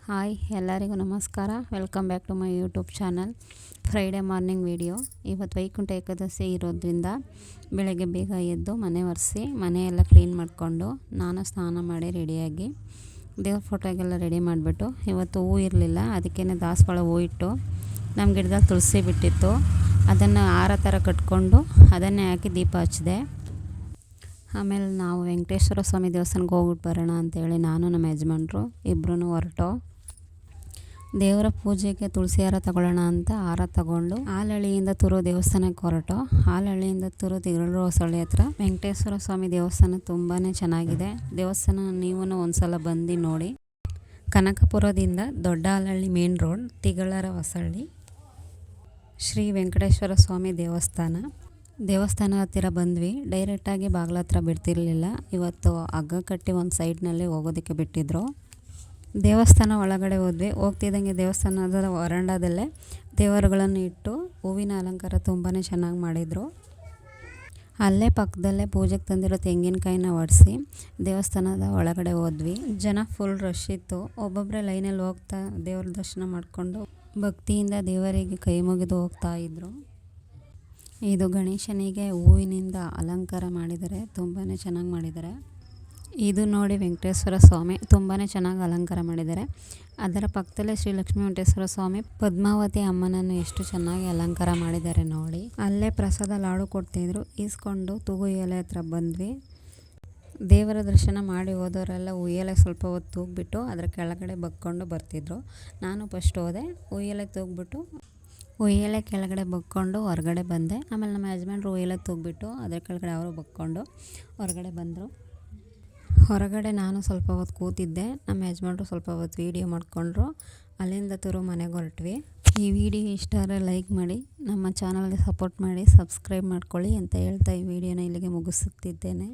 Hi ಎಲ್ಲರಿಗೂ ನಮಸ್ಕಾರ. Welcome back to my YouTube channel. Friday morning video. ಇವತ್ತು ವೈಕುಂಠ ಏಕಾದಶಿ ಇರೋದ್ರಿಂದ ಬೆಳಗ್ಗೆ ಬೇಗ ಎದ್ದು ಮನೆ ಒರೆಸಿ ಮನೆಯೆಲ್ಲ ಕ್ಲೀನ್ ಮಾಡಿಕೊಂಡು ನಾನು ಸ್ನಾನ ಮಾಡಿ ರೆಡಿಯಾಗಿ ದೇವ್ರ ಫೋಟೋಗೆಲ್ಲ ರೆಡಿ ಮಾಡಿಬಿಟ್ಟು, ಇವತ್ತು ಹೂ ಇರಲಿಲ್ಲ, ಅದಕ್ಕೇ ದಾಸವಾಳ ಹೂ ಇಟ್ಟು ನಮ್ಮ ಗಿಡದಲ್ಲಿ ತುಳಸಿ ಬಿಟ್ಟಿತ್ತು, ಅದನ್ನು ಹಾರ ಥರ ಕಟ್ಕೊಂಡು ಅದನ್ನೇ ಹಾಕಿ ದೀಪ ಹಚ್ಚಿದೆ. ಆಮೇಲೆ ನಾವು ವೆಂಕಟೇಶ್ವರ ಸ್ವಾಮಿ ದೇವಸ್ಥಾನಕ್ಕೆ ಹೋಗ್ಬಿಟ್ಟು ಬರೋಣ ಅಂತೇಳಿ ನಾನು ನಮ್ಮ ಯಜಮಾನ್ರು ಇಬ್ಬರೂ ಹೊರಟು ದೇವರ ಪೂಜೆಗೆ ತುಳಸಿ ಹಾರ ತಗೊಳ್ಳೋಣ ಅಂತ ಹಾರ ತಗೊಂಡು ಆಲಹಳ್ಳಿಯಿಂದ ತುರು ದೇವಸ್ಥಾನಕ್ಕೆ ಹೊರಟು. ಆಲಹಳ್ಳಿಯಿಂದ ತುರು ತಿರುಳು ಹೊಸಳ್ಳಿ ಹತ್ರ ವೆಂಕಟೇಶ್ವರ ಸ್ವಾಮಿ ದೇವಸ್ಥಾನ ತುಂಬಾ ಚೆನ್ನಾಗಿದೆ. ದೇವಸ್ಥಾನ ನೀವು ಒಂದ್ಸಲ ಬಂದು ನೋಡಿ. ಕನಕಪುರದಿಂದ ದೊಡ್ಡ ಆಲಹಳ್ಳಿ ಮೇನ್ ರೋಡ್, ತಿಗಳರ ಹೊಸಳ್ಳಿ, ಶ್ರೀ ವೆಂಕಟೇಶ್ವರ ಸ್ವಾಮಿ ದೇವಸ್ಥಾನ ಹತ್ತಿರ ಬಂದ್ವಿ. ಡೈರೆಕ್ಟಾಗಿ ಬಾಗಿಲ ಹತ್ರ ಬಿಡ್ತಿರ್ಲಿಲ್ಲ. ಇವತ್ತು ಹಗ್ಗ ಕಟ್ಟಿ ಒಂದು ಸೈಡ್ನಲ್ಲಿ ಹೋಗೋದಕ್ಕೆ ಬಿಟ್ಟಿದ್ರು. ದೇವಸ್ಥಾನ ಒಳಗಡೆ ಹೋದ್ವಿ. ಹೋಗ್ತಿದ್ದಂಗೆ ದೇವಸ್ಥಾನದ ವರಾಂಡದಲ್ಲೇ ದೇವರುಗಳನ್ನು ಇಟ್ಟು ಹೂವಿನ ಅಲಂಕಾರ ತುಂಬಾ ಚೆನ್ನಾಗಿ ಮಾಡಿದರು. ಅಲ್ಲೇ ಪಕ್ಕದಲ್ಲೇ ಪೂಜೆಗೆ ತಂದಿರೋ ತೆಂಗಿನಕಾಯಿನ ಒಡಿಸಿ ದೇವಸ್ಥಾನದ ಒಳಗಡೆ ಹೋದ್ವಿ. ಜನ ಫುಲ್ ರಶ್ ಇತ್ತು. ಒಬ್ಬೊಬ್ಬರೇ ಲೈನಲ್ಲಿ ಹೋಗ್ತಾ ದೇವ್ರ ದರ್ಶನ ಮಾಡಿಕೊಂಡು ಭಕ್ತಿಯಿಂದ ದೇವರಿಗೆ ಕೈ ಮುಗಿದು ಹೋಗ್ತಾ ಇದ್ರು. ಇದು ಗಣೇಶನಿಗೆ ಹೂವಿನಿಂದ ಅಲಂಕಾರ ಮಾಡಿದ್ದಾರೆ, ತುಂಬಾ ಚೆನ್ನಾಗಿ ಮಾಡಿದ್ದಾರೆ. ಇದು ನೋಡಿ ವೆಂಕಟೇಶ್ವರ ಸ್ವಾಮಿ ತುಂಬಾ ಚೆನ್ನಾಗಿ ಅಲಂಕಾರ ಮಾಡಿದ್ದಾರೆ. ಅದರ ಪಕ್ಕದಲ್ಲೇ ಶ್ರೀ ಲಕ್ಷ್ಮೀ ವೆಂಕಟೇಶ್ವರ ಸ್ವಾಮಿ ಪದ್ಮಾವತಿ ಅಮ್ಮನನ್ನು ಎಷ್ಟು ಚೆನ್ನಾಗಿ ಅಲಂಕಾರ ಮಾಡಿದ್ದಾರೆ ನೋಡಿ. ಅಲ್ಲೇ ಪ್ರಸಾದ ಲಾಡು ಕೊಡ್ತಿದ್ರು, ಈಸ್ಕೊಂಡು ತೂಗು ಎಲೆ ಹತ್ರ ಬಂದ್ವಿ. ದೇವರ ದರ್ಶನ ಮಾಡಿ ಹೋದವರೆಲ್ಲ ಉಯ್ಯಲೆ ಸ್ವಲ್ಪ ಹೊತ್ತು ತೂಗ್ಬಿಟ್ಟು ಅದರ ಕೆಳಗಡೆ ಬಗ್ಕೊಂಡು ಬರ್ತಿದ್ರು. ನಾನು ಫಸ್ಟ್ ಹೋದೆ. ಉಯ್ಯಲೆ ಕೆಳಗಡೆ ಬಗ್ಕೊಂಡು ಹೊರಗಡೆ ಬಂದೆ. ಆಮೇಲೆ ನಮ್ಮ ಯಜಮಾನ್ರು ಉಯ್ಯಲೆ ತೂಗ್ಬಿಟ್ಟು ಅದ್ರ ಕೆಳಗಡೆ ಅವರು ಬಗ್ಕೊಂಡು ಹೊರಗಡೆ ಬಂದರು. ಹೊರಗಡೆ ನಾನು ಸ್ವಲ್ಪ ಹೊತ್ತು ಕೂತಿದ್ದೆ. ನಮ್ಮ ಯಜಮಾನ್ರು ಸ್ವಲ್ಪ ಹೊತ್ತು ವೀಡಿಯೋ ಮಾಡಿಕೊಂಡ್ರು. ಅಲ್ಲಿಂದ ತುರು ಮನೆಗೆ ಹೊರಟ್ವಿ. ಈ ವಿಡಿಯೋ ಇಷ್ಟ ಆದರೆ ಲೈಕ್ ಮಾಡಿ, ನಮ್ಮ ಚಾನಲ್ಗೆ ಸಪೋರ್ಟ್ ಮಾಡಿ, ಸಬ್ಸ್ಕ್ರೈಬ್ ಮಾಡ್ಕೊಳ್ಳಿ ಅಂತ ಹೇಳ್ತಾ ಈ ವಿಡಿಯೋನ ಇಲ್ಲಿಗೆ ಮುಗಿಸುತ್ತಿದ್ದೇನೆ.